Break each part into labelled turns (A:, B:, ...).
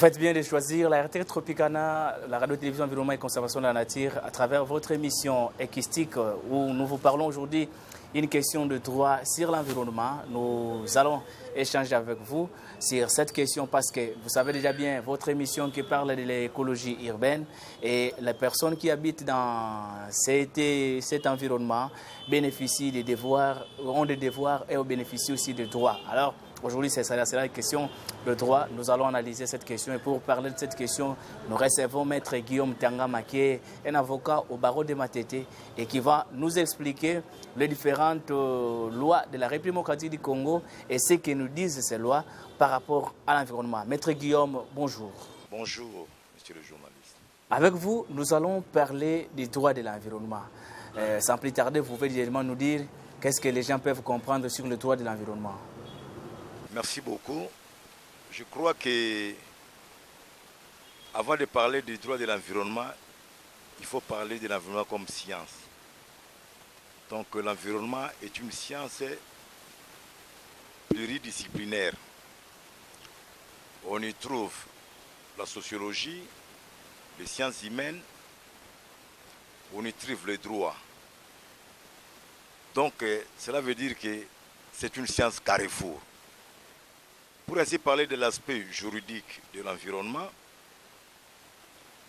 A: faites bien de choisir la RT Tropicana, la radio-télévision environnement et conservation de la nature à travers votre émission équistique où nous vous parlons aujourd'hui une question de droit sur l'environnement. Nous allons échanger avec vous sur cette question parce que vous savez déjà bien votre émission qui parle de l'écologie urbaine et les personnes qui habitent dans cet environnement bénéficient des devoirs, ont des devoirs et bénéficient aussi des droits. Alors, aujourd'hui, c'est la question de droit. Nous allons analyser cette question et pour parler de cette question, nous recevons Maître Guillaume Tangama qui est un avocat au barreau de Matete et qui va nous expliquer les différentes lois de la République démocratique du Congo et ce que nous disent ces lois par rapport à l'environnement. Maître Guillaume, bonjour.
B: Bonjour, monsieur le journaliste.
A: Avec vous, nous allons parler des droits de l'environnement. Sans plus tarder, vous pouvez directement nous dire qu'est-ce que les gens peuvent comprendre sur le droit de l'environnement.
B: Merci beaucoup. Je crois que, avant de parler des droits de l'environnement, il faut parler de l'environnement comme science. Donc l'environnement est une science pluridisciplinaire. On y trouve la sociologie, les sciences humaines, on y trouve le droit. Donc cela veut dire que c'est une science carrefour. Pour ainsi parler de l'aspect juridique de l'environnement,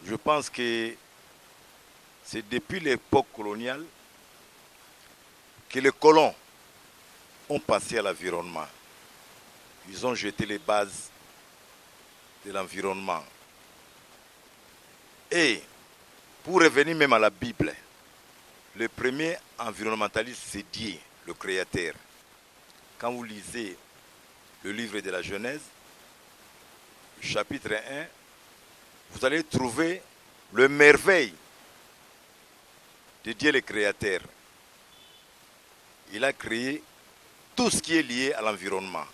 B: je pense que c'est depuis l'époque coloniale que les colons ont pensé à l'environnement. Ils ont jeté les bases de l'environnement. Et pour revenir même à la Bible, le premier environnementaliste, c'est Dieu, le Créateur. Quand vous lisez le livre de la Genèse, chapitre 1, vous allez trouver le merveille de Dieu le Créateur. Il a créé tout ce qui est lié à l'environnement,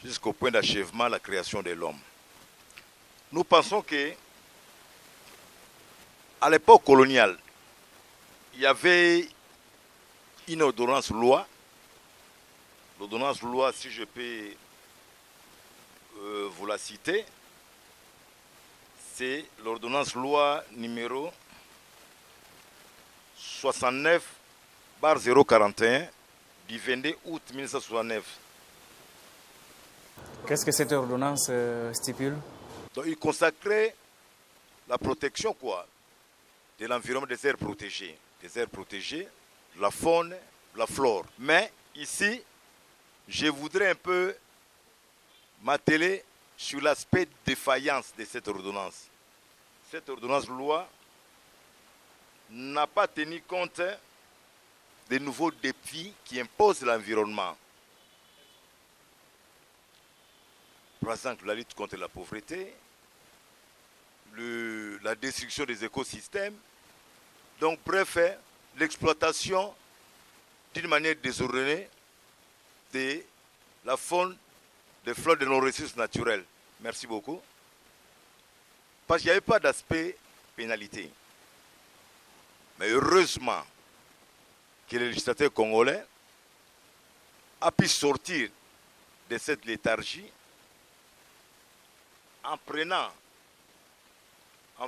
B: jusqu'au point d'achèvement, la création de l'homme. Nous pensons que, à l'époque coloniale, il y avait une ordonnance-loi. L'ordonnance-loi, si je peux vous la citer, c'est l'ordonnance-loi numéro 69/041 du 22 août 1969.
A: Qu'est-ce que cette ordonnance stipule?
B: Donc, il consacrait la protection de l'environnement des aires protégées. Des aires protégées, la faune, la flore. Mais ici, je voudrais un peu m'atteler sur l'aspect défaillance de cette ordonnance. Cette ordonnance-loi n'a pas tenu compte des nouveaux défis qui imposent l'environnement. Par exemple, la lutte contre la pauvreté, la destruction des écosystèmes, donc bref, l'exploitation d'une manière désordonnée de la faune, des flores de nos ressources naturelles. Merci beaucoup. Parce qu'il n'y avait pas d'aspect pénalité. Mais heureusement que le législateur congolais a pu sortir de cette léthargie en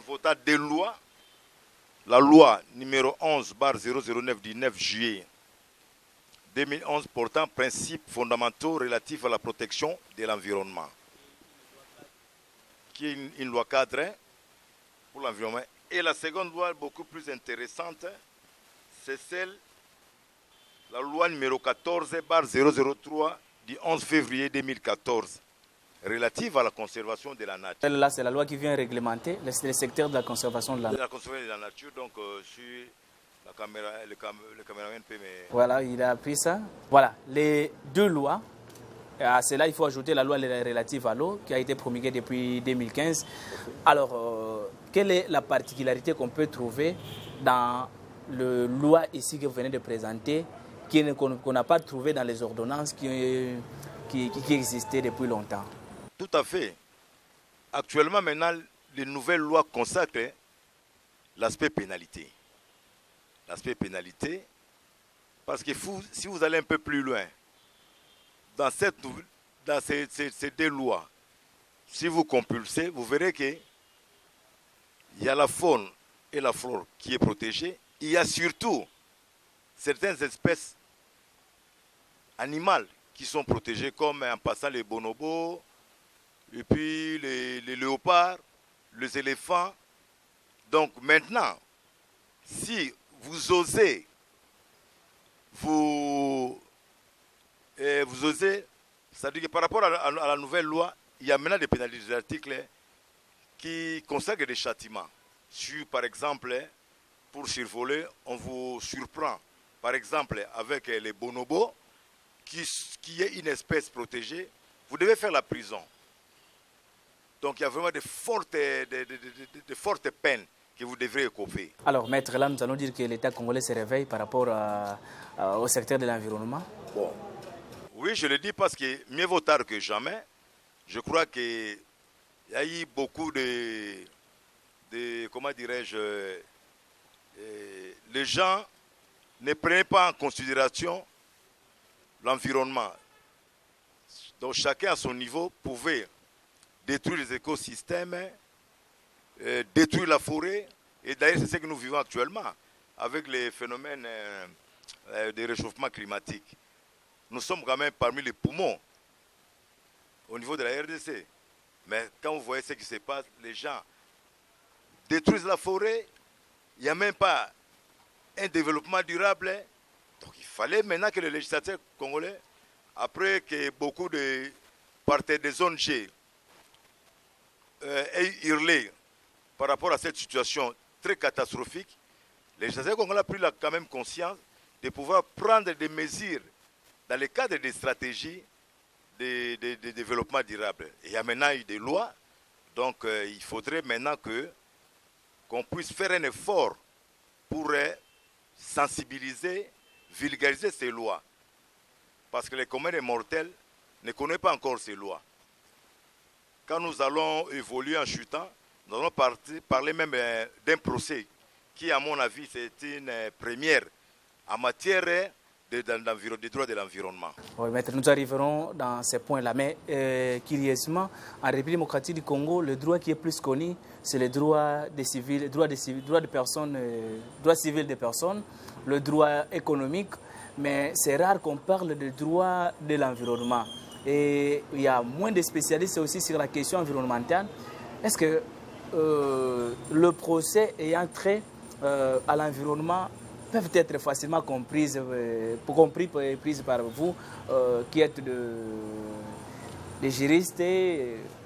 B: votant des lois, la loi numéro 11/009 du 9 juillet 2011 portant principes fondamentaux relatifs à la protection de l'environnement, qui est une loi cadre pour l'environnement. Et la seconde loi, beaucoup plus intéressante, c'est la loi numéro 14/003 du 11 février 2014, relative à la conservation de la nature.
A: Celle-là, c'est la loi qui vient réglementer le secteur de la conservation de la nature.
B: De la conservation de la nature, donc sur la caméra, le caméraman peut me...
A: Voilà, il a pris ça. Voilà, les deux lois. À cela, il faut ajouter la loi relative à l'eau qui a été promulguée depuis 2015. Alors, quelle est la particularité qu'on peut trouver dans la loi ici que vous venez de présenter, qu'on n'a pas trouvé dans les ordonnances qui existaient depuis longtemps?
B: Tout à fait. Actuellement, maintenant, les nouvelles lois consacrent l'aspect pénalité. L'aspect pénalité, parce que si vous allez un peu plus loin, dans ces deux lois, si vous compulsez, vous verrez qu'il y a la faune et la flore qui est protégée. Il y a surtout certaines espèces animales qui sont protégées, comme en passant les bonobos, et puis les léopards, les éléphants. Donc maintenant, si vous osez, c'est-à-dire que par rapport à la nouvelle loi, il y a maintenant des pénalités d'articles qui consacrent des châtiments. Sur, par exemple, pour survoler, on vous surprend, par exemple, avec les bonobos, qui est une espèce protégée, vous devez faire la prison. Donc il y a vraiment de fortes peines que vous devrez écoper.
A: Alors, maître, là, nous allons dire que l'État congolais se réveille par rapport au secteur de l'environnement.
B: Bon. Oui, je le dis parce que mieux vaut tard que jamais. Je crois qu'il y a eu beaucoup de comment dirais-je, les gens ne prenaient pas en considération l'environnement. Donc chacun à son niveau pouvait détruire les écosystèmes, détruire la forêt. Et d'ailleurs, c'est ce que nous vivons actuellement avec les phénomènes de réchauffement climatique. Nous sommes quand même parmi les poumons au niveau de la RDC. Mais quand vous voyez ce qui se passe, les gens détruisent la forêt, il n'y a même pas un développement durable. Donc il fallait maintenant que les législateurs congolais, après que beaucoup de parties des zones G aient hurlé par rapport à cette situation très catastrophique, les législateurs congolais ont pris quand même conscience de pouvoir prendre des mesures dans le cadre des stratégies de développement durable. Et il y a maintenant eu des lois, donc il faudrait maintenant qu'on puisse faire un effort pour sensibiliser, vulgariser ces lois. Parce que les communs des mortels ne connaissent pas encore ces lois. Quand nous allons évoluer en chutant, nous allons parler même d'un procès qui, à mon avis, c'est une première en matière des droits de l'environnement.
A: Oui, maître, nous arriverons dans ces points-là. Mais curieusement, en République démocratique du Congo, le droit qui est plus connu, c'est le droit des civils, droit des personnes, droit civil des personnes, le droit économique. Mais c'est rare qu'on parle de droit de l'environnement. Et il y a moins de spécialistes aussi sur la question environnementale. Est-ce que le procès ayant trait à l'environnement peuvent être facilement comprises par vous qui êtes des juristes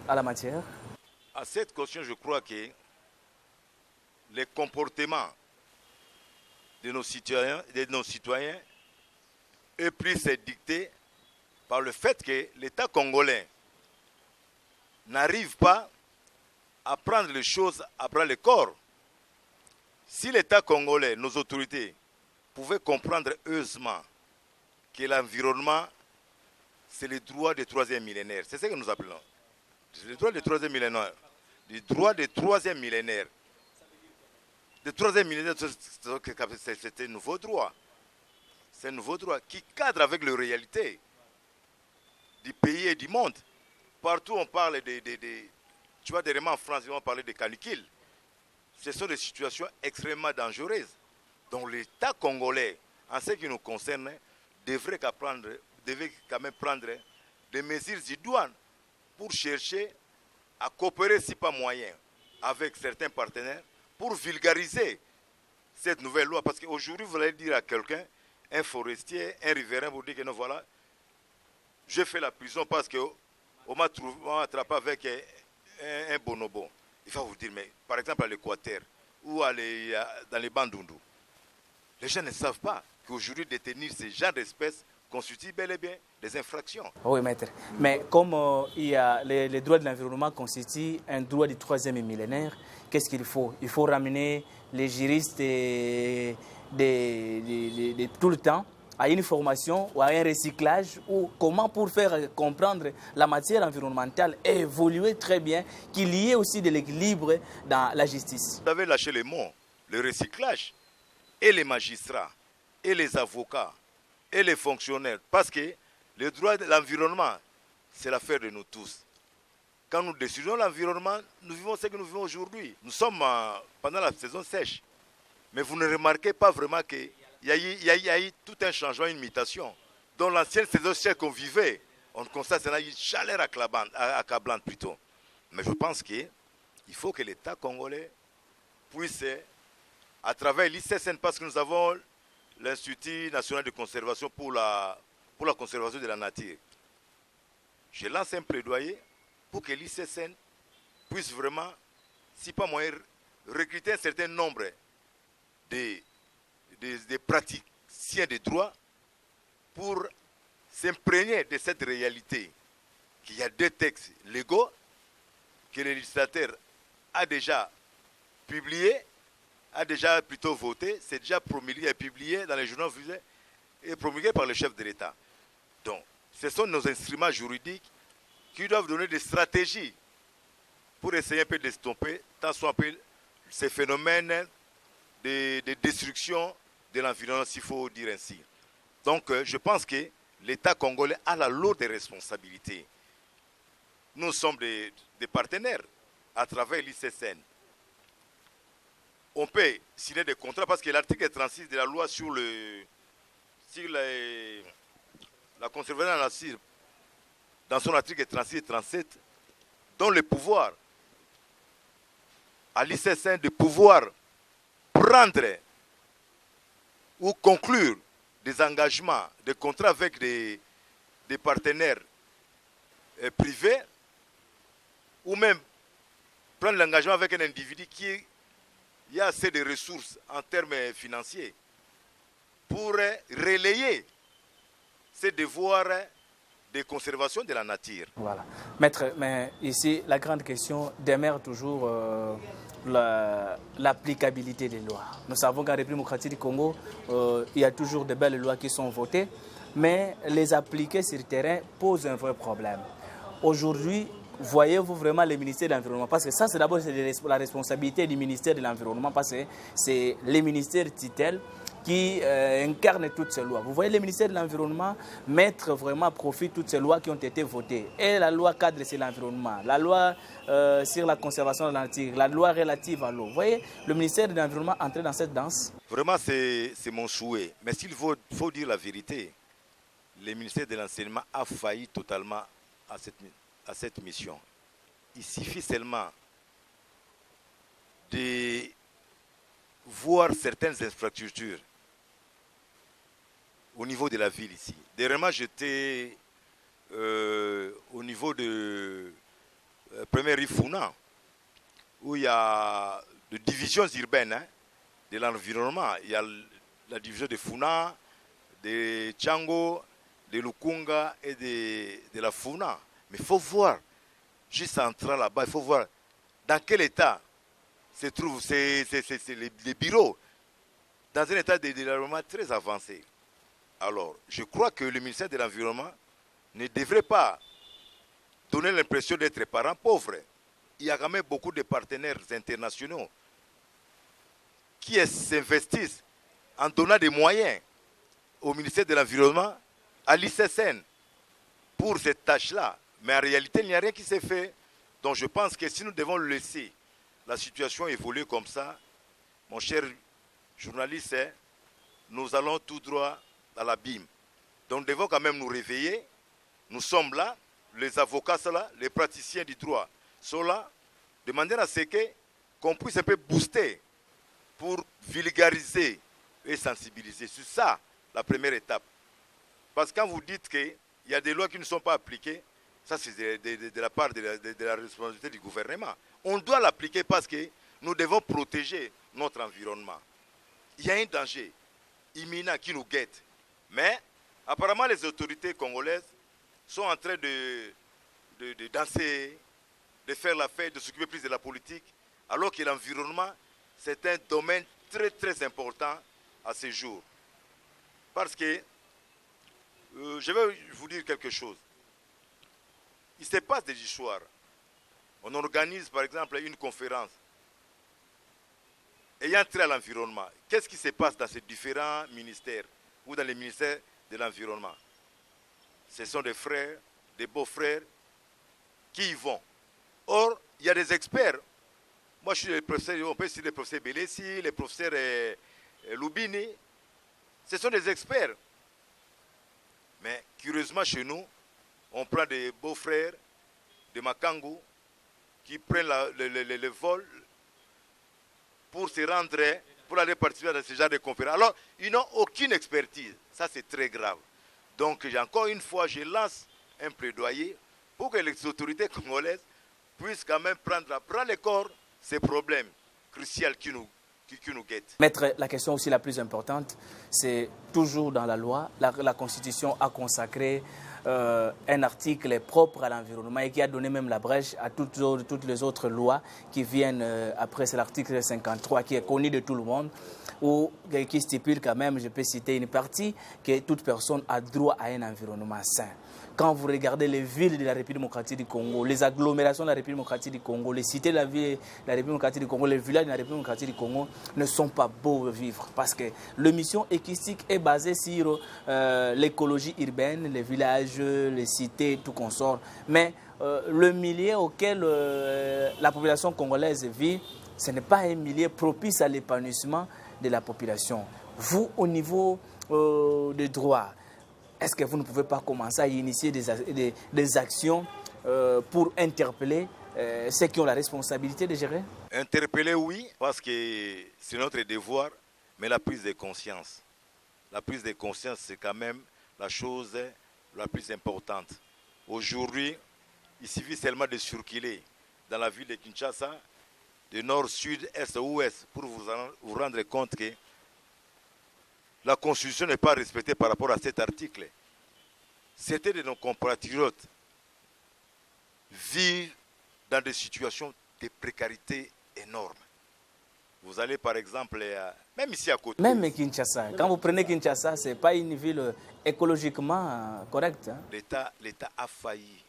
A: à la matière?
B: À cette question, je crois que les comportements de nos citoyens est plus dicté par le fait que l'État congolais n'arrive pas à prendre les choses à bras le corps. Si l'État congolais, nos autorités, pouvaient comprendre heureusement que l'environnement, c'est le droit du troisième millénaire. C'est ce que nous appelons. C'est le droit du troisième millénaire. Le droit du troisième millénaire. Le troisième millénaire, c'est un nouveau droit. C'est un nouveau droit qui cadre avec les réalités du pays et du monde. Partout, on parle tu vois, dernièrement en France, on parle de canicules. Ce sont des situations extrêmement dangereuses. Donc l'État congolais, en ce qui nous concerne, devait quand même prendre des mesures idoines pour chercher à coopérer, si pas moyen, avec certains partenaires, pour vulgariser cette nouvelle loi. Parce qu'aujourd'hui, vous allez dire à quelqu'un, un forestier, un riverain, vous dites que non, voilà, je fais la prison parce qu'on m'a attrapé avec un bonobo. Il va vous dire, mais par exemple à l'Équateur ou dans les Bandundu, les gens ne savent pas qu'aujourd'hui détenir ce genre d'espèces constitue bel et bien des infractions.
A: Oui, maître. Mais comme il y a les droits de l'environnement constituent un droit du troisième millénaire, qu'est-ce qu'il faut? Il faut ramener les juristes de tout le temps à une formation ou à un recyclage ou comment pour faire comprendre la matière environnementale et évoluer très bien, qu'il y ait aussi de l'équilibre dans la justice.
B: Vous avez lâché les mots, le recyclage, et les magistrats, et les avocats, et les fonctionnaires, parce que le droit de l'environnement, c'est l'affaire de nous tous. quand nous décidons l'environnement, nous vivons ce que nous vivons aujourd'hui. Nous sommes pendant la saison sèche. Mais vous ne remarquez pas vraiment qu'il y a eu tout un changement, une mutation. Dans l'ancienne saison sèche qu'on vivait, on constate qu'il y a eu une chaleur accablante plutôt. Mais je pense qu'il faut que l'État congolais puisse, à travers l'ICSN, parce que nous avons l'Institut national de conservation pour la conservation de la nature. Je lance un plaidoyer pour que l'ICSN puisse vraiment, si pas moyen, recruter un certain nombre des praticiens des droits pour s'imprégner de cette réalité qu'il y a des textes légaux que le législateur a déjà publiés, a déjà plutôt voté, c'est déjà promulgué et publié dans les journaux et promulgué par le chef de l'État. Donc, ce sont nos instruments juridiques qui doivent donner des stratégies pour essayer un peu d'estomper tant soit un peu ces phénomènes de destruction de l'environnement, s'il faut dire ainsi. Donc, je pense que l'État congolais a la lourde responsabilité. Nous sommes des partenaires à travers l'ICSN. On peut signer des contrats parce que l'article 36 de la loi sur la conservation de la nature, dans son article 36 et 37, donne le pouvoir à l'ICSN de pouvoir prendre ou conclure des engagements, des contrats avec des partenaires privés, ou même prendre l'engagement avec un individu qui a assez de ressources en termes financiers pour relayer ses devoirs de conservation de la nature.
A: Voilà. Maître, mais ici, la grande question demeure toujours l'applicabilité des lois. Nous savons qu'en République démocratique du Congo, il y a toujours de belles lois qui sont votées, mais les appliquer sur le terrain pose un vrai problème. Aujourd'hui, voyez-vous vraiment le ministère de l'Environnement? Parce que ça, c'est d'abord la responsabilité du ministère de l'Environnement, parce que c'est les ministères titelles qui incarnent toutes ces lois. Vous voyez le ministère de l'Environnement mettre vraiment à profit toutes ces lois qui ont été votées. Et la loi cadre sur l'environnement, la loi sur la conservation de la nature, la loi relative à l'eau. Vous voyez le ministère de l'Environnement entrer dans cette danse?
B: Vraiment, c'est mon souhait. Mais s'il faut dire la vérité, le ministère de l'Enseignement a failli totalement à cette mission. Il suffit seulement de voir certaines infrastructures au niveau de la ville ici. Dernièrement, j'étais au niveau de Premier Rifuna, où il y a des divisions urbaines de l'environnement. Il y a la division de Funa, de Tchango, de Lukunga et de la Funa. Mais il faut voir, juste en entrant là-bas, il faut voir dans quel état se trouvent les bureaux, dans un état de développement très avancé. Alors, je crois que le ministère de l'Environnement ne devrait pas donner l'impression d'être parent pauvre. Il y a quand même beaucoup de partenaires internationaux qui s'investissent en donnant des moyens au ministère de l'Environnement, à l'ICSN, pour cette tâche-là. Mais en réalité, il n'y a rien qui s'est fait. Donc je pense que si nous devons laisser la situation évoluer comme ça, mon cher journaliste, nous allons tout droit à l'abîme. Donc nous devons quand même nous réveiller. Nous sommes là, les avocats sont là, les praticiens du droit sont là, de manière à ce qu'on puisse un peu booster pour vulgariser et sensibiliser. C'est ça la première étape. Parce que quand vous dites qu'il y a des lois qui ne sont pas appliquées, ça c'est de la part de la responsabilité du gouvernement. On doit l'appliquer parce que nous devons protéger notre environnement. Il y a un danger imminent qui nous guette. Mais apparemment les autorités congolaises sont en train de danser, de faire la fête, de s'occuper plus de la politique, alors que l'environnement, c'est un domaine très très important à ce jour. Parce que, je vais vous dire quelque chose. Il se passe des histoires. On organise par exemple une conférence ayant trait à l'environnement. Qu'est-ce qui se passe dans ces différents ministères ou dans les ministères de l'environnement? Ce sont des frères, des beaux-frères qui y vont. Or, il y a des experts. Moi, je suis le professeur, on peut citer le professeur Belessi, le professeur Lubini. Ce sont des experts. Mais curieusement, chez nous, on prend des beaux-frères de Makangu qui prennent le vol pour se rendre, pour aller participer à ce genre de conférences. Alors, ils n'ont aucune expertise. Ça, c'est très grave. Donc, encore une fois, je lance un plaidoyer pour que les autorités congolaises puissent quand même prendre à bras le corps ces problèmes cruciaux qui nous guettent.
A: Maître, la question aussi la plus importante, c'est toujours dans la loi. La Constitution a consacré un article propre à l'environnement et qui a donné même la brèche à toutes les autres lois qui viennent après. C'est l'article 53 qui est connu de tout le monde, qui stipule quand même, je peux citer une partie, que toute personne a droit à un environnement sain. Quand vous regardez les villes de la République démocratique du Congo, les agglomérations de la République démocratique du Congo, les cités de la ville de la République démocratique du Congo, les villages de la République démocratique du Congo ne sont pas beaux à vivre parce que l'émission équistique est basée sur l'écologie urbaine, les villages, les cités, tout consort. Mais le milieu auquel la population congolaise vit, ce n'est pas un milieu propice à l'épanouissement de la population. Vous, au niveau des droits, est-ce que vous ne pouvez pas commencer à initier des actions pour interpeller ceux qui ont la responsabilité de gérer?
B: Interpeller, oui, parce que c'est notre devoir, mais la prise de conscience. La prise de conscience, c'est quand même la chose la plus importante. Aujourd'hui, il suffit seulement de circuler dans la ville de Kinshasa, de nord, sud, est, ouest, pour vous rendre compte que la Constitution n'est pas respectée par rapport à cet article. Certains de nos compatriotes vivent dans des situations de précarité énormes. Vous allez par exemple, même ici à côté.
A: Même Kinshasa. Quand vous prenez Kinshasa, ce n'est pas une ville écologiquement correcte. Hein?
B: L'État a failli.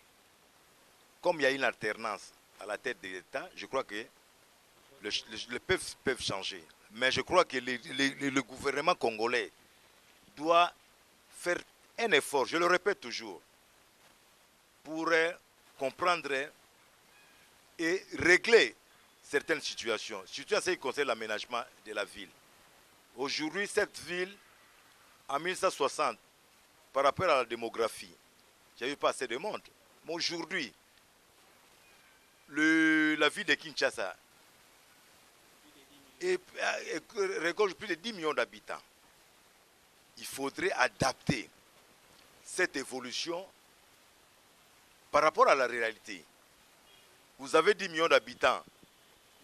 B: Comme il y a une alternance à la tête de l'État, je crois que les peuvent changer. Mais je crois que le gouvernement congolais doit faire un effort, je le répète toujours, pour comprendre et régler certaines situations. Surtout en ce qui concerne l'aménagement de la ville. Aujourd'hui, cette ville, en 1960, par rapport à la démographie, il n'y avait pas assez de monde. Mais aujourd'hui, la ville de Kinshasa regorge plus de 10 millions d'habitants. Il faudrait adapter cette évolution par rapport à la réalité. Vous avez 10 millions d'habitants.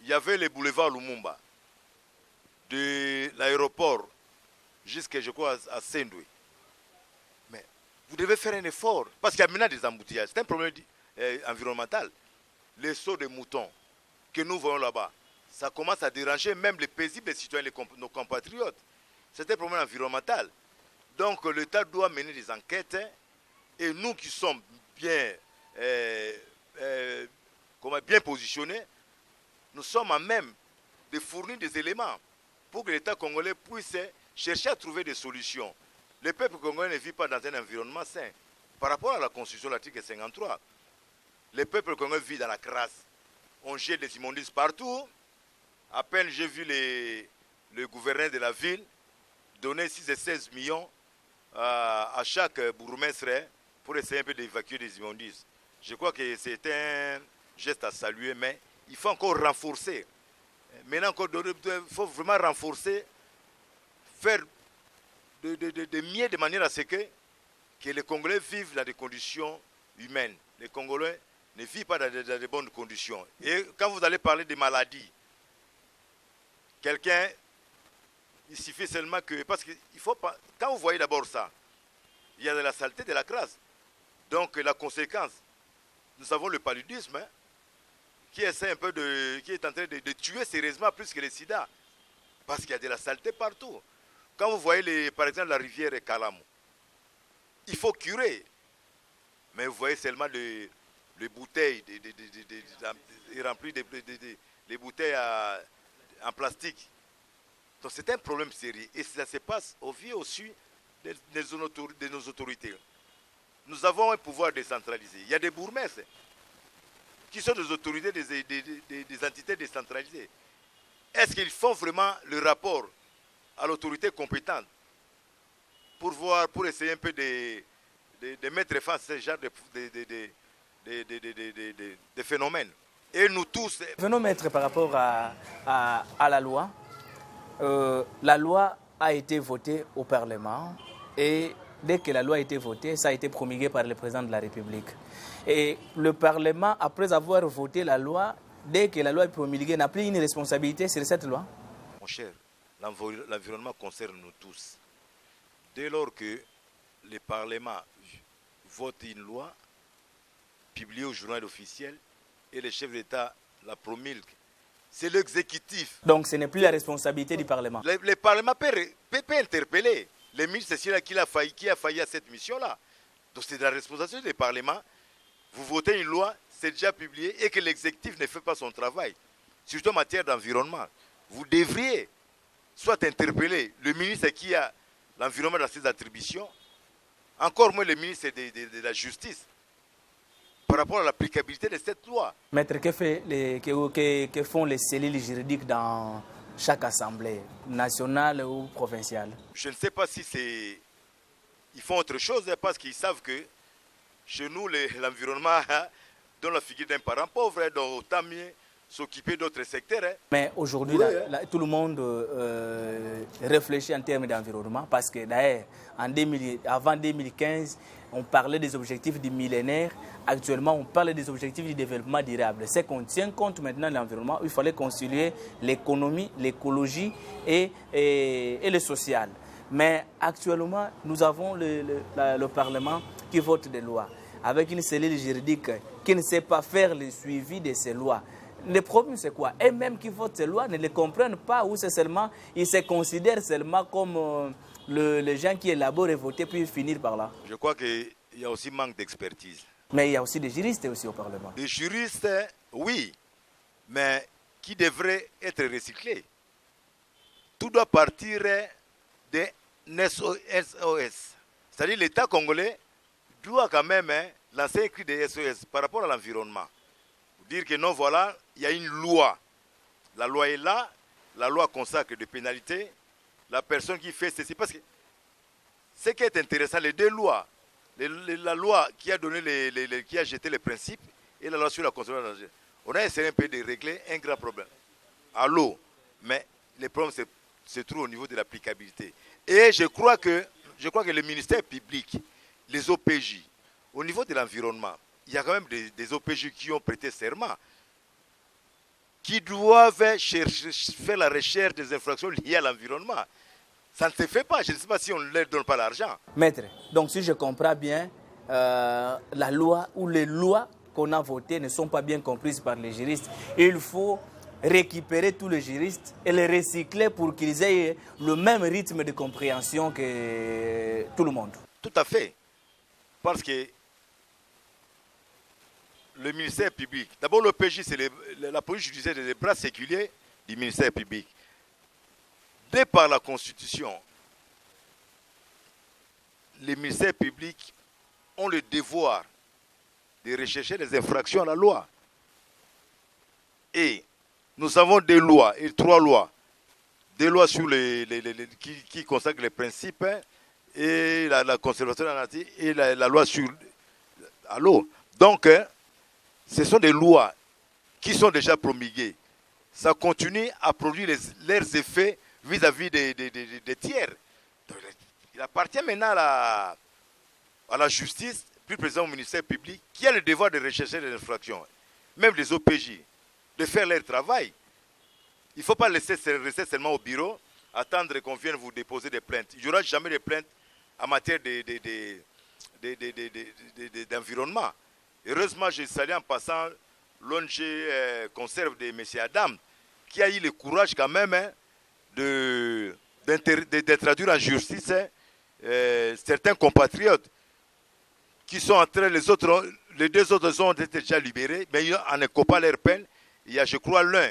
B: Il y avait le boulevard Lumumba, de l'aéroport jusqu'à, je crois, à Saint-Louis. Mais vous devez faire un effort, parce qu'il y a maintenant des embouteillages. C'est un problème environnemental. Les sauts de moutons que nous voyons là-bas, ça commence à déranger même les paisibles citoyens, nos compatriotes. C'est un problème environnemental. Donc l'État doit mener des enquêtes et nous qui sommes bien positionnés, nous sommes à même de fournir des éléments pour que l'État congolais puisse chercher à trouver des solutions. Le peuple congolais ne vit pas dans un environnement sain. Par rapport à la Constitution de l'article 53, le peuple congolais vit dans la crasse. On jette des immondices partout. À peine j'ai vu le gouverneur de la ville donner 6 et 16 millions à chaque bourgmestre pour essayer un peu d'évacuer des immondices. Je crois que c'est un geste à saluer, mais il faut encore renforcer. Maintenant, il faut vraiment renforcer, faire de mieux de manière à ce que les Congolais vivent dans des conditions humaines. Les Congolais ne vivent pas dans de bonnes conditions. Et quand vous allez parler des maladies, quelqu'un, il suffit seulement que... Parce qu'il faut pas... Quand vous voyez d'abord ça, il y a de la saleté, de la crasse. Donc la conséquence, nous avons le paludisme, hein, qui essaie un peu qui est en train de tuer sérieusement plus que le sida. Parce qu'il y a de la saleté partout. Quand vous voyez par exemple la rivière Kalamu, il faut curer. Mais vous voyez seulement les bouteilles remplies les bouteilles en plastique. Donc c'est un problème sérieux. Et ça se passe au vu aussi de nos autorités. Nous avons un pouvoir décentralisé. Il y a des bourgmestres qui sont des autorités des entités décentralisées. Est-ce qu'ils font vraiment le rapport à l'autorité compétente pour essayer un peu de mettre fin à ce genre de phénomènes? Et nous tous...
A: Venons mettre par rapport à la loi. La loi a été votée au Parlement et dès que la loi a été votée, ça a été promulgué par le président de la République. Et le Parlement, après avoir voté la loi, dès que la loi est promulguée, n'a plus une responsabilité sur cette loi?
B: Mon cher, l'environnement concerne nous tous. Dès lors que le Parlement vote une loi, publiée au journal officiel, et le chef d'État la promulgue, c'est l'exécutif.
A: Donc ce n'est plus la responsabilité du Parlement.
B: Le Parlement peut interpeller le ministre qui a failli à cette mission-là. Donc c'est de la responsabilité du Parlement. Vous votez une loi, c'est déjà publié, et que l'exécutif ne fait pas son travail, surtout en matière d'environnement. Vous devriez soit interpeller le ministre qui a l'environnement dans ses attributions, encore moins le ministre de la Justice, par rapport à l'applicabilité de cette loi.
A: Maître, que font les cellules juridiques dans chaque assemblée, nationale ou provinciale?
B: Je ne sais pas si c'est... Ils font autre chose parce qu'ils savent que chez nous, l'environnement donne la figure d'un parent pauvre, donc autant mieux s'occuper d'autres secteurs.
A: Mais aujourd'hui, tout le monde réfléchit en termes d'environnement parce que d'ailleurs, avant 2015, on parlait des objectifs du millénaire. Actuellement, on parle des objectifs du développement durable. C'est qu'on tient compte maintenant de l'environnement. Il fallait concilier l'économie, l'écologie et le social. Mais actuellement, nous avons le Parlement qui vote des lois avec une cellule juridique qui ne sait pas faire le suivi de ces lois. Le problème, c'est quoi? Et même qui votent ces lois ne les comprennent pas ou c'est seulement, ils se considèrent seulement comme les gens qui élaborent et votent puis finir par là.
B: Je crois qu'il y a aussi manque d'expertise.
A: Mais il y a aussi des juristes aussi au Parlement.
B: Des juristes, oui, mais qui devraient être recyclés. Tout doit partir des SOS. C'est-à-dire l'État congolais doit quand même lancer un cri de SOS par rapport à l'environnement. Dire que non, voilà, il y a une loi. La loi est là, la loi consacre des pénalités. La personne qui fait ceci, parce que ce qui est intéressant, les deux lois, la loi qui a donné qui a jeté les principes et la loi sur la consommation d'énergie, on a essayé un peu de régler un grand problème à l'eau, mais le problème se trouve au niveau de l'applicabilité. Et je crois que le ministère public, les OPJ, au niveau de l'environnement, il y a quand même des OPJ qui ont prêté serment, qui doivent faire la recherche des infractions liées à l'environnement. Ça ne se fait pas. Je ne sais pas si on ne leur donne pas l'argent.
A: Maître, donc si je comprends bien, la loi ou les lois qu'on a votées ne sont pas bien comprises par les juristes. Il faut récupérer tous les juristes et les recycler pour qu'ils aient le même rythme de compréhension que tout le monde.
B: Tout à fait. Parce que le ministère public, d'abord le PJ, c'est la police judiciaire, les bras séculiers du ministère public. Dès par la Constitution, les ministères publics ont le devoir de rechercher les infractions à la loi. Et nous avons des lois, et 3 lois. Des lois sur qui consacrent les principes et la conservation de la nature et la loi sur l'eau. Donc, ce sont des lois qui sont déjà promulguées. Ça continue à produire leurs effets vis-à-vis des tiers. Donc, il appartient maintenant à la justice, plus précisément au ministère public, qui a le devoir de rechercher les infractions, même les OPJ, de faire leur travail. Il ne faut pas rester seulement au bureau, attendre qu'on vienne vous déposer des plaintes. Il n'y aura jamais de plaintes en matière d'environnement. Heureusement, je salue en passant l'ONG Conserve de M. Adam, qui a eu le courage quand même de traduire en justice certains compatriotes qui sont en train, les 2 autres ont été déjà libérés, mais en n'écopant pas leur peine. Il y a, je crois, l'un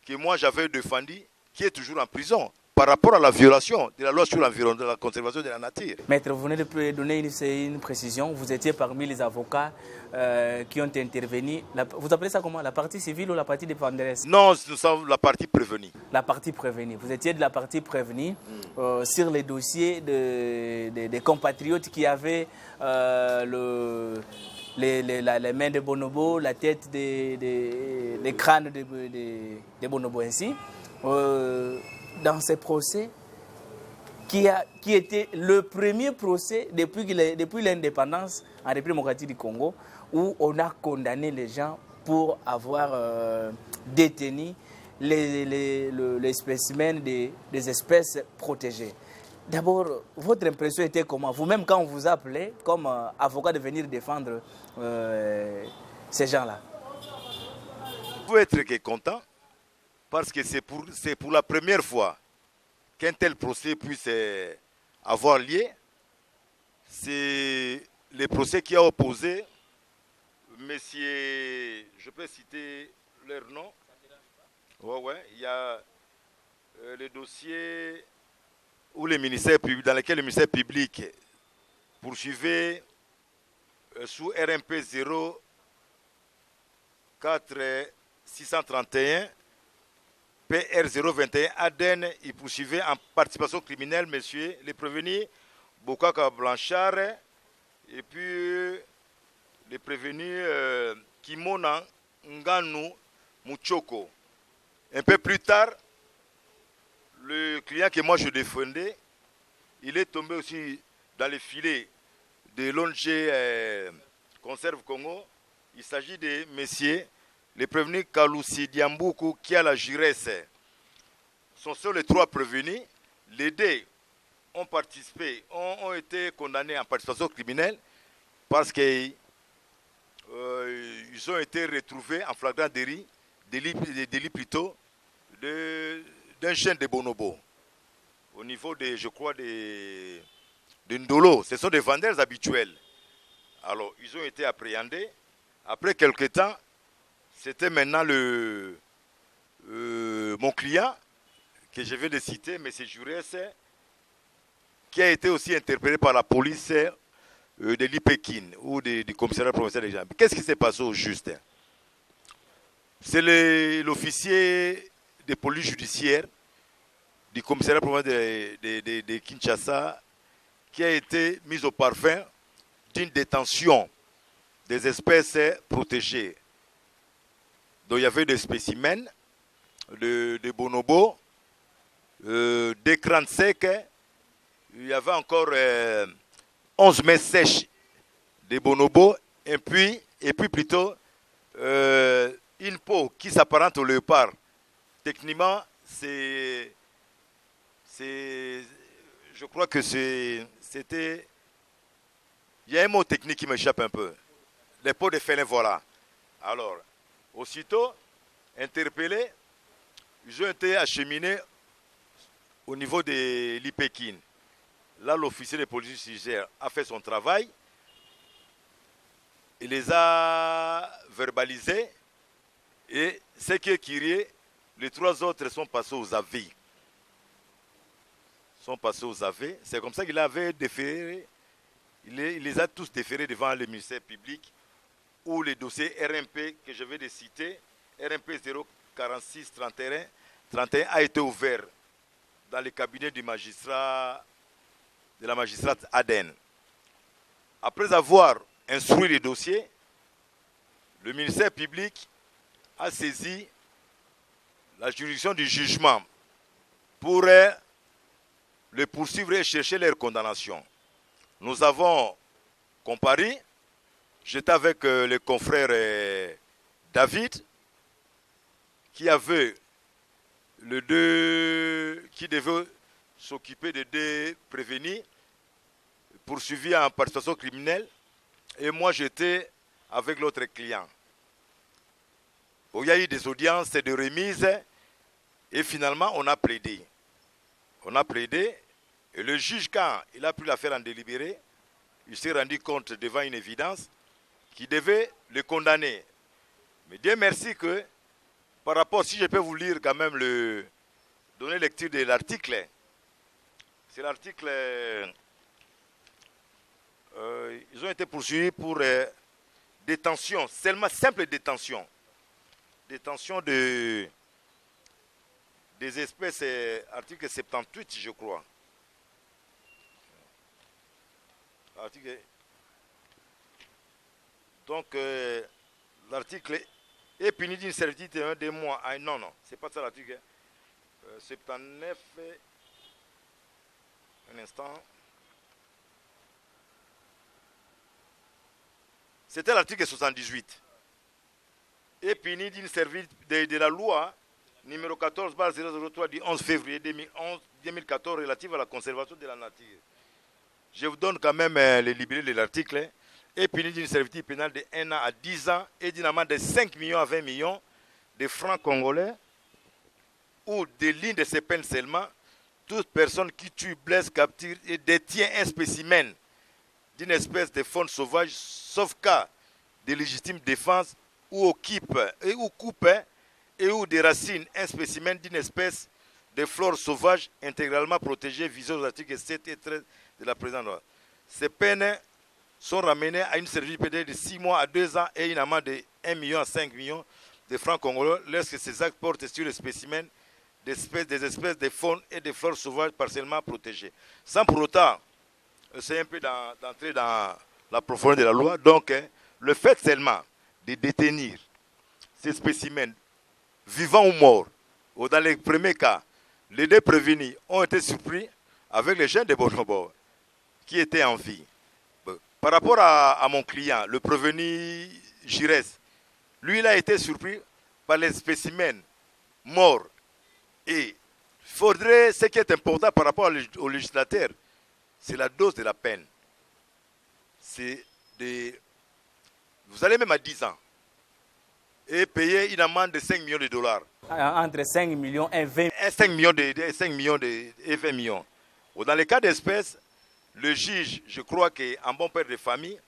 B: que moi j'avais défendu, qui est toujours en prison. par rapport à la violation de la loi sur l'environnement, de la conservation de la nature.
A: Maître, vous venez de donner une précision. Vous étiez parmi les avocats qui ont intervenu. Vous appelez ça comment? La partie civile ou la partie défenderesse?
B: Non, nous sommes la partie prévenue.
A: La partie prévenue. Vous étiez de la partie prévenue sur les dossiers des compatriotes qui avaient les mains de bonobos, la tête les crânes des bonobos ainsi. Dans ces procès, qui était le premier procès depuis l'indépendance en République démocratique du Congo, où on a condamné les gens pour avoir détenu les spécimens des espèces protégées. D'abord, votre impression était comment? Vous-même, quand on vous appelait comme avocat de venir défendre ces gens-là?
B: Vous pouvez être content parce que c'est pour la première fois qu'un tel procès puisse avoir lieu. C'est le procès qui a opposé messieurs, je peux citer leur nom. Ouais, il y a le dossier où dans lequel le ministère public poursuivait sous RMP 04631 PR 021 Aden, il poursuivait en participation criminelle, monsieur, les prévenus Bokaka Blanchard et puis les prévenus Kimona Nganu Muchoko. Un peu plus tard, le client que moi je défendais, il est tombé aussi dans les filets de l'ONG Conserve Congo. Il s'agit de messieurs les prévenus Kalousi Diamboukou qui a la juresse. Sont sur les trois prévenus. Les deux ont participé, ont été condamnés en participation criminelle parce qu'ils ont été retrouvés en flagrant délit plutôt d'un chien de bonobo au niveau je crois, de Ndolo. Ce sont des vendeurs habituels. Alors, ils ont été appréhendés. Après quelques temps, c'était maintenant mon client, que je vais de citer, M. Jurès, qui a été aussi interpellé par la police de l'IPEKIN ou du commissariat provincial des gens. Qu'est-ce qui s'est passé au juste? C'est l'officier de police judiciaire du commissariat provincial de Kinshasa qui a été mis au parfum d'une détention des espèces protégées. Donc il y avait des spécimens de bonobos, des crânes secs, il y avait encore 11 mètres sèches de bonobos, et puis plutôt une peau qui s'apparente au léopard. Techniquement, je crois que c'était... Il y a un mot technique qui m'échappe un peu. Les peaux de félin, voilà. Alors, aussitôt interpellés, ils ont été acheminés au niveau de l'IPEKIN. Là, l'officier de police judiciaire a fait son travail. Il les a verbalisés. Et ce qui est curieux, les trois autres sont passés aux avis. C'est comme ça qu'il avait déféré. Il les a tous déférés devant le ministère public où le dossier RMP que je vais de citer, RMP 046 31 a été ouvert dans le cabinet de la magistrate Aden. Après avoir instruit le dossier, le ministère public a saisi la juridiction du jugement pour les poursuivre et chercher leur condamnation. Nous avons comparé. J'étais avec le confrère David, qui devait s'occuper des deux prévenus poursuivis en participation criminelle, et moi j'étais avec l'autre client. Bon, il y a eu des audiences de remise, et finalement on a plaidé. Et le juge, quand il a pris l'affaire en délibéré, il s'est rendu compte devant une évidence qu'il devait le condamner. Mais Dieu merci que, par rapport, si je peux vous lire quand même donner lecture de l'article. C'est l'article... ils ont été poursuivis pour détention, seulement simple détention. Détention des espèces, article 78, je crois. Article. Donc, l'article est puni d'une servitude de 2 mois. Ah, non, non, c'est pas ça l'article. 79. Un instant. C'était l'article 78. Est puni d'une servitude de la loi numéro 14/003 du 11 février 2014 relative à la conservation de la nature. Je vous donne quand même les libellés de l'article. Est puni d'une servitude pénale de 1 an à 10 ans et d'une amende de 5 millions à 20 millions de francs congolais ou de l'une de ces peines seulement toute personne qui tue, blesse, capture et détient un spécimen d'une espèce de faune sauvage, sauf cas de légitime défense, ou occupe et ou coupe et ou des racines un spécimen d'une espèce de flore sauvage intégralement protégée visée aux articles 7 et 13 de la présente loi. Ces peines sont ramenées à une servitude pénale de 6 mois à 2 ans et une amende de 1 million à 5 millions de francs congolais lorsque ces actes portent sur le spécimen des espèces de faune et de flore sauvages partiellement protégées. Sans pour autant, c'est un peu d'entrer dans la profondeur de la loi. Donc, le fait seulement de détenir ces spécimens, vivants ou morts, ou dans les premiers cas, les 2 prévenus ont été surpris avec les jeunes de Bonobo qui étaient en vie. Par rapport à mon client, le prévenu Gires, lui, il a été surpris par les spécimens morts. Et il faudrait, ce qui est important par rapport au législateur, c'est la dose de la peine. C'est vous allez même à 10 ans et payer une amende de 5 millions de dollars.
A: Entre 5 millions et 20
B: 5 millions et 20 millions. Dans les cas d'espèce, le juge, je crois qu'en bon père de famille,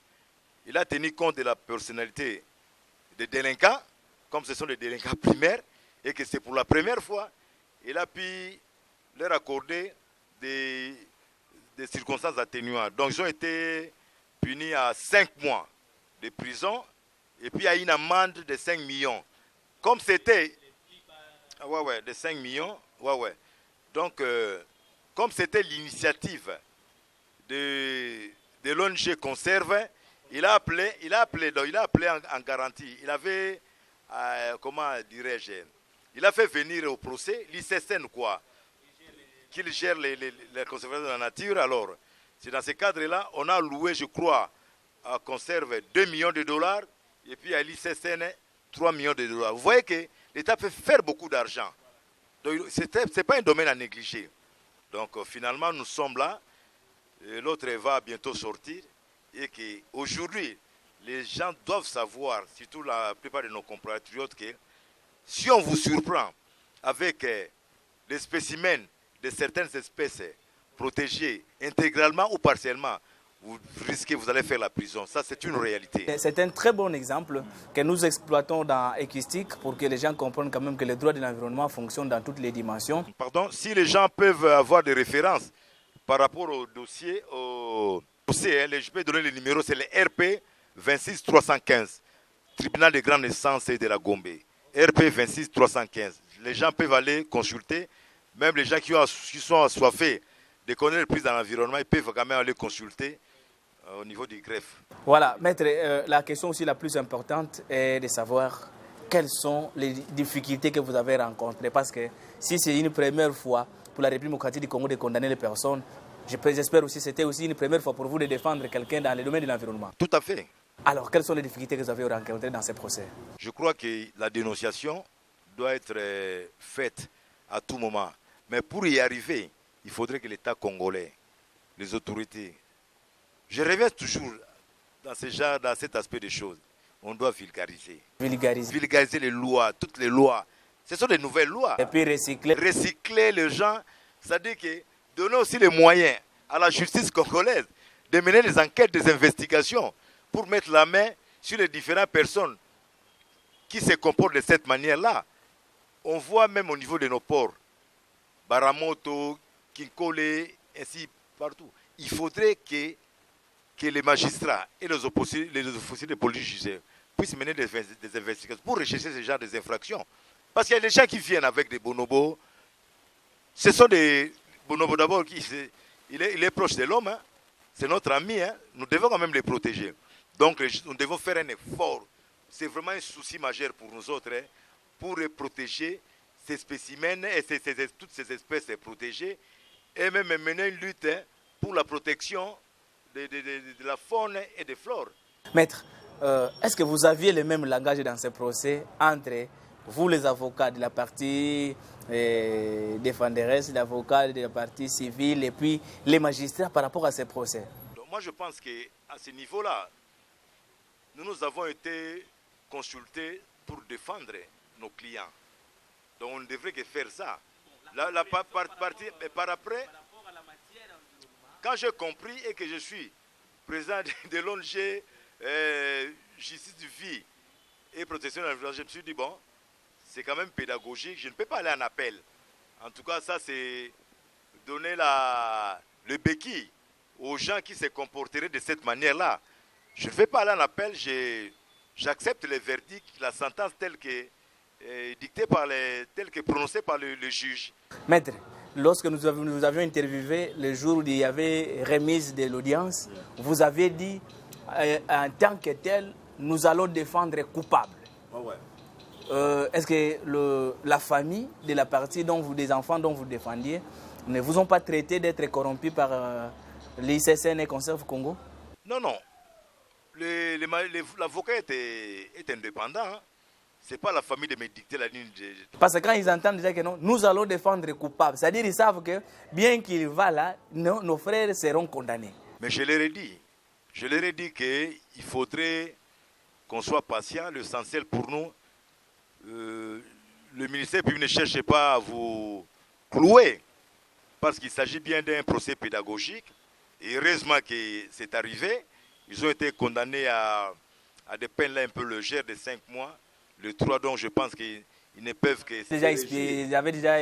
B: il a tenu compte de la personnalité des délinquants, comme ce sont des délinquants primaires, et que c'est pour la première fois, il a pu leur accorder des circonstances atténuantes. Donc ils ont été punis à 5 mois de prison et puis à une amende de 5 millions. Comme c'était... de 5 millions. Donc, comme c'était l'initiative de l'ONG Conserve, il a appelé en garantie. Il avait, comment dirais-je, il a fait venir au procès l'ICSN, quoi, qu'il gère les conservations de la nature. Alors, c'est dans ce cadre-là, on a loué, je crois, à Conserve 2 millions de dollars et puis à l'ICSN 3 millions de dollars. Vous voyez que l'État peut faire beaucoup d'argent. Donc, ce n'est pas un domaine à négliger. Donc, finalement, nous sommes là. L'autre va bientôt sortir. Et qu'aujourd'hui, les gens doivent savoir, surtout la plupart de nos compatriotes, que si on vous surprend avec des spécimens de certaines espèces protégées intégralement ou partiellement, vous allez faire la prison. Ça, c'est une réalité.
A: C'est un très bon exemple que nous exploitons dans Equistic pour que les gens comprennent quand même que les droits de l'environnement fonctionnent dans toutes les dimensions.
B: Pardon, si les gens peuvent avoir des références par rapport au dossier, je peux donner le numéro, c'est le RP 26315, Tribunal de grande instance de la Gombe. RP 26315. Les gens peuvent aller consulter, même les gens qui sont assoiffés de connaître plus dans l'environnement, ils peuvent quand même aller consulter au niveau du greffe.
A: Voilà, maître, la question aussi la plus importante est de savoir quelles sont les difficultés que vous avez rencontrées. Parce que si c'est une première fois pour la République démocratique du Congo de condamner les personnes, j'espère aussi que c'était aussi une première fois pour vous de défendre quelqu'un dans le domaine de l'environnement.
B: Tout à fait.
A: Alors, quelles sont les difficultés que vous avez rencontrées dans ces procès?
B: Je crois que la dénonciation doit être faite à tout moment. Mais pour y arriver, il faudrait que l'État congolais, les autorités, je reviens toujours dans cet aspect des choses. On doit vulgariser. Vulgariser les lois, toutes les lois. Ce sont des nouvelles lois.
A: Et puis recycler.
B: Recycler les gens, c'est-à-dire que donner aussi les moyens à la justice congolaise de mener des enquêtes, des investigations pour mettre la main sur les différentes personnes qui se comportent de cette manière-là. On voit même au niveau de nos ports, Baramoto, Kinkole, ainsi partout. Il faudrait que les magistrats et les officiers de police judiciaire puissent mener des investigations pour rechercher ce genre d'infractions. Parce qu'il y a des gens qui viennent avec des bonobos. Ce sont des bonobos d'abord, il est proche de l'homme, hein. C'est notre ami, hein. Nous devons quand même les protéger. Donc nous devons faire un effort. C'est vraiment un souci majeur pour nous autres, hein, pour protéger ces spécimens et toutes ces espèces protégées et même mener une lutte, hein, pour la protection de la faune et des flores.
A: Maître, est-ce que vous aviez le même langage dans ce procès entre vous, les avocats de la partie défenderesse, les avocats de la partie civile et puis les magistrats par rapport à ces procès?
B: Donc, moi, je pense qu'à ce niveau-là, nous avons été consultés pour défendre nos clients. Donc, on ne devrait que faire ça. Par après, quand j'ai compris et que je suis président de l'ONG Justice du Vie et Protection de l'Environnement, je me suis dit, bon, c'est quand même pédagogique, je ne peux pas aller en appel. En tout cas, ça, c'est donner le béquille aux gens qui se comporteraient de cette manière-là. Je ne vais pas aller en appel, j'accepte le verdict, la sentence telle que dictée telle que prononcée par le juge.
A: Maître, lorsque nous avions interviewé le jour où il y avait remise de l'audience, vous avez dit, en tant que tel, nous allons défendre coupable.
B: Ouais.
A: Est-ce que la famille de la partie des enfants dont vous défendiez ne vous ont pas traité d'être corrompus par l'ICCN et Conserve Congo?
B: Non. L'avocat est indépendant. Hein. Ce n'est pas la famille de me dicter la ligne.
A: Parce que quand ils entendent déjà que non, nous allons défendre coupable, c'est-à-dire ils savent que bien qu'il va là, nos frères seront condamnés.
B: Mais je leur ai dit qu'il faudrait qu'on soit patient. L'essentiel pour nous, le ministère public ne cherche pas à vous clouer, parce qu'il s'agit bien d'un procès pédagogique. Et heureusement que c'est arrivé. Ils ont été condamnés à des peines là un peu légères de 5 mois. Le 3, donc je pense qu'ils ne peuvent que...
A: Ils avaient déjà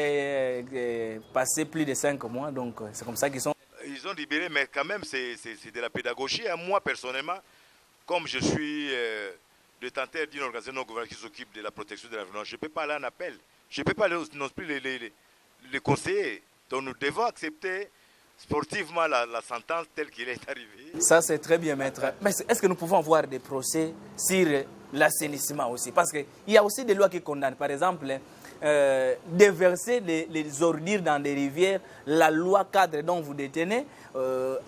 A: passé plus de 5 mois, donc c'est comme ça qu'ils sont...
B: Ils ont libéré, mais quand même c'est de la pédagogie. Moi personnellement, comme je suis détenteur d'une organisation non gouvernementale qui s'occupe de la protection de l'environnement, je ne peux pas aller en appel. Je ne peux pas aller non plus les conseiller. Donc nous devons accepter sportivement la sentence telle qu'il est arrivé.
A: Ça, c'est très bien, maître. Mais est-ce que nous pouvons avoir des procès sur l'assainissement aussi? Parce qu'il y a aussi des lois qui condamnent. Par exemple, déverser les ordures dans des rivières, la loi cadre dont vous détenez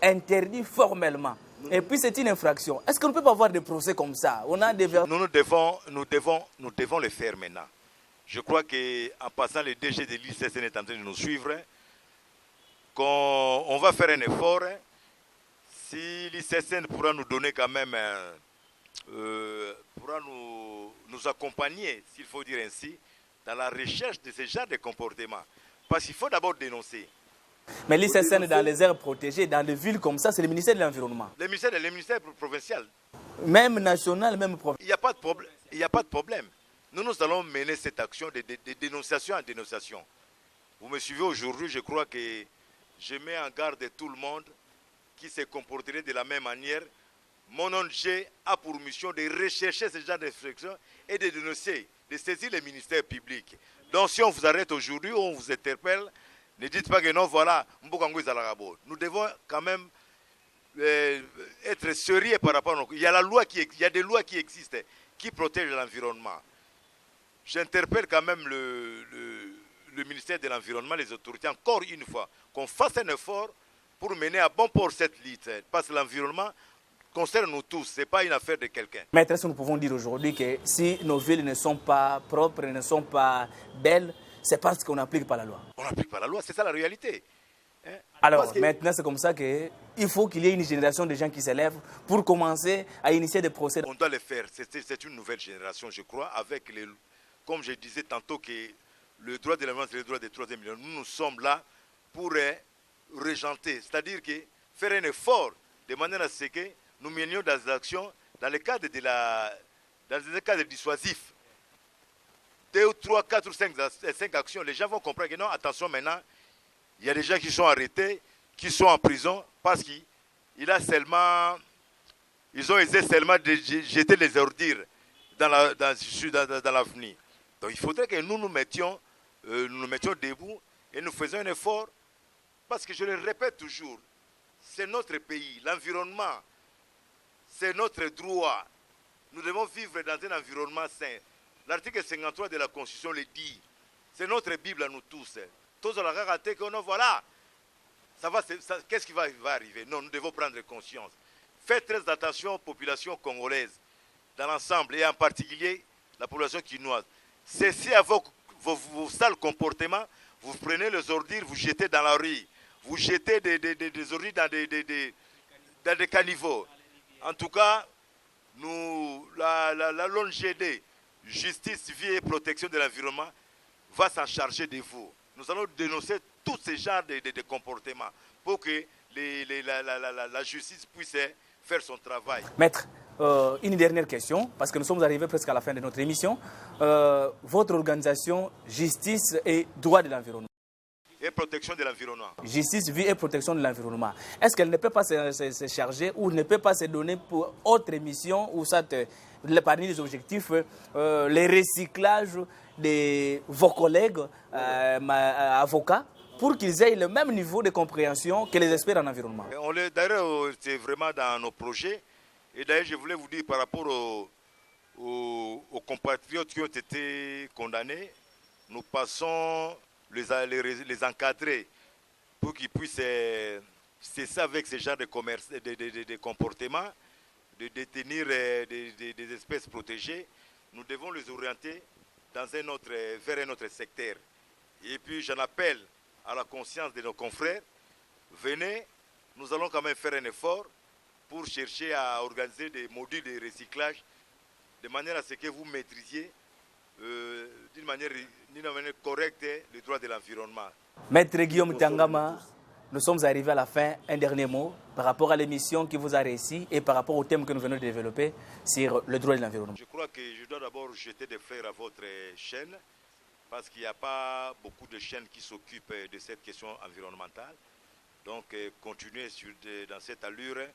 A: interdit formellement. Et puis c'est une infraction. Est-ce qu'on ne peut pas avoir des procès comme ça? Nous
B: devons le faire maintenant. Je crois qu'en passant, le DG de l'ICCN est en train de nous suivre. On va faire un effort. Si l'ICCN pourra nous donner quand même, pourra nous accompagner, s'il faut dire ainsi, dans la recherche de ce genre de comportement. Parce qu'il faut d'abord dénoncer.
A: Mais l'ICCN dans les aires protégées, dans des villes comme ça, c'est le ministère de l'Environnement.
B: Le ministère provincial.
A: Même national, même provincial.
B: Il n'y a pas de problème. Il n'y a pas de problème. Nous allons mener cette action de dénonciation en dénonciation. Vous me suivez aujourd'hui, je crois que je mets en garde tout le monde qui se comporterait de la même manière. Mon ONG a pour mission de rechercher ce genre d'infractions et de dénoncer, de saisir les ministères publics. Donc si on vous arrête aujourd'hui ou on vous interpelle, ne dites pas que non, voilà, nous devons quand même être sérieux par rapport à nous. Il y a des lois qui existent, qui protègent l'environnement. J'interpelle quand même le ministère de l'Environnement, les autorités, encore une fois, qu'on fasse un effort pour mener à bon port cette lutte. Parce que l'environnement concerne nous tous, ce n'est pas une affaire de quelqu'un.
A: Maître, est-ce que nous pouvons dire aujourd'hui que si nos villes ne sont pas propres, ne sont pas belles, c'est parce qu'on n'applique pas la loi?
B: On n'applique pas la loi, c'est ça la réalité.
A: Alors maintenant, c'est comme ça qu'il faut qu'il y ait une génération de gens qui s'élèvent pour commencer à initier des procès.
B: On doit le faire, c'est une nouvelle génération, je crois, avec comme je disais tantôt que le droit de l'environnement, c'est le droit des 3e millions. Nous sommes là pour régenter, c'est-à-dire que faire un effort de manière à ce que nous menions des actions dans le cadre dissuasif. 2 ou 3, 4 ou 5 actions, les gens vont comprendre que non, attention maintenant, Il y a des gens qui sont arrêtés, qui sont en prison parce qu'ils ont essayé seulement de jeter les ordures dans l'avenir. Donc il faudrait que nous nous mettions debout et nous faisions un effort, parce que je le répète toujours, c'est notre pays, l'environnement, c'est notre droit. Nous devons vivre dans un environnement sain. L'article 53 de la Constitution le dit. C'est notre Bible à nous tous. Tous on a raté que non, voilà. Qu'est-ce qui va arriver? Non, nous devons prendre conscience. Faites très attention aux populations congolaises, dans l'ensemble, et en particulier la population quinoise. Cessez à vos sales comportements, vous prenez les ordures, vous jetez dans la rue, vous jetez des ordures dans des caniveaux. En tout cas, la LONGD, Justice, Vie et Protection de l'Environnement, va s'en charger de vous. Nous allons dénoncer tous ces genres de comportements pour que la justice puisse faire son travail.
A: Maître, une dernière question, parce que nous sommes arrivés presque à la fin de notre émission. Votre organisation Justice et Droit de l'Environnement.
B: Et protection de l'environnement.
A: Justice, vie et protection de l'environnement. Est-ce qu'elle ne peut pas se charger ou ne peut pas se donner pour autre mission ou ça parmi les objectifs, les recyclages de vos collègues avocats pour qu'ils aient le même niveau de compréhension que les experts en environnement?
B: D'ailleurs, c'est vraiment dans nos projets. Et d'ailleurs, je voulais vous dire par rapport aux compatriotes qui ont été condamnés, nous passons les encadrer pour qu'ils puissent cesser avec ce genre de comportements, de détenir des espèces protégées. Nous devons les orienter vers un autre secteur. Et puis j'en appelle à la conscience de nos confrères. Venez, nous allons quand même faire un effort pour chercher à organiser des modules de recyclage de manière à ce que vous maîtrisiez d'une manière correcte le droit de l'environnement.
A: Maître Guillaume Tangama, nous sommes arrivés à la fin. Un dernier mot par rapport à l'émission qui vous a réussi et par rapport au thème que nous venons de développer sur le droit de l'environnement.
B: Je crois que je dois d'abord jeter des fleurs à votre chaîne, parce qu'il n'y a pas beaucoup de chaînes qui s'occupent de cette question environnementale. Donc continuez dans cette allure,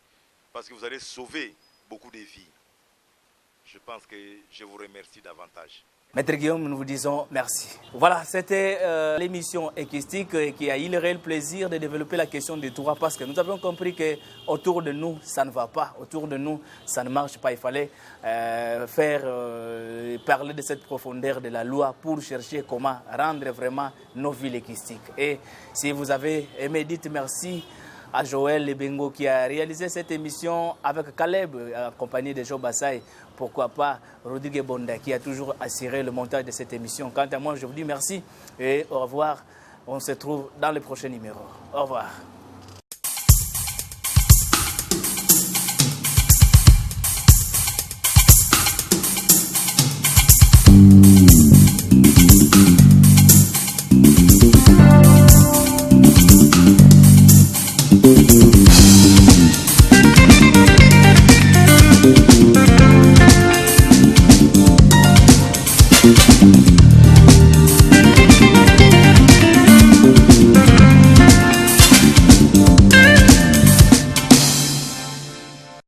B: parce que vous allez sauver beaucoup de vies. Je pense que je vous remercie davantage.
A: Maître Guillaume, nous vous disons merci. Voilà, c'était l'émission équistique qui a eu le réel plaisir de développer la question des droits, parce que nous avons compris qu'autour de nous, ça ne va pas. Autour de nous, ça ne marche pas. Il fallait parler de cette profondeur de la loi pour chercher comment rendre vraiment nos villes équistiques. Et si vous avez aimé, dites merci à Joël Lebengo qui a réalisé cette émission avec Caleb, accompagné de Joe Bassaï. Pourquoi pas Rodrigue Bonda qui a toujours assuré le montage de cette émission. Quant à moi, je vous dis merci et au revoir. On se retrouve dans le prochain numéro. Au revoir.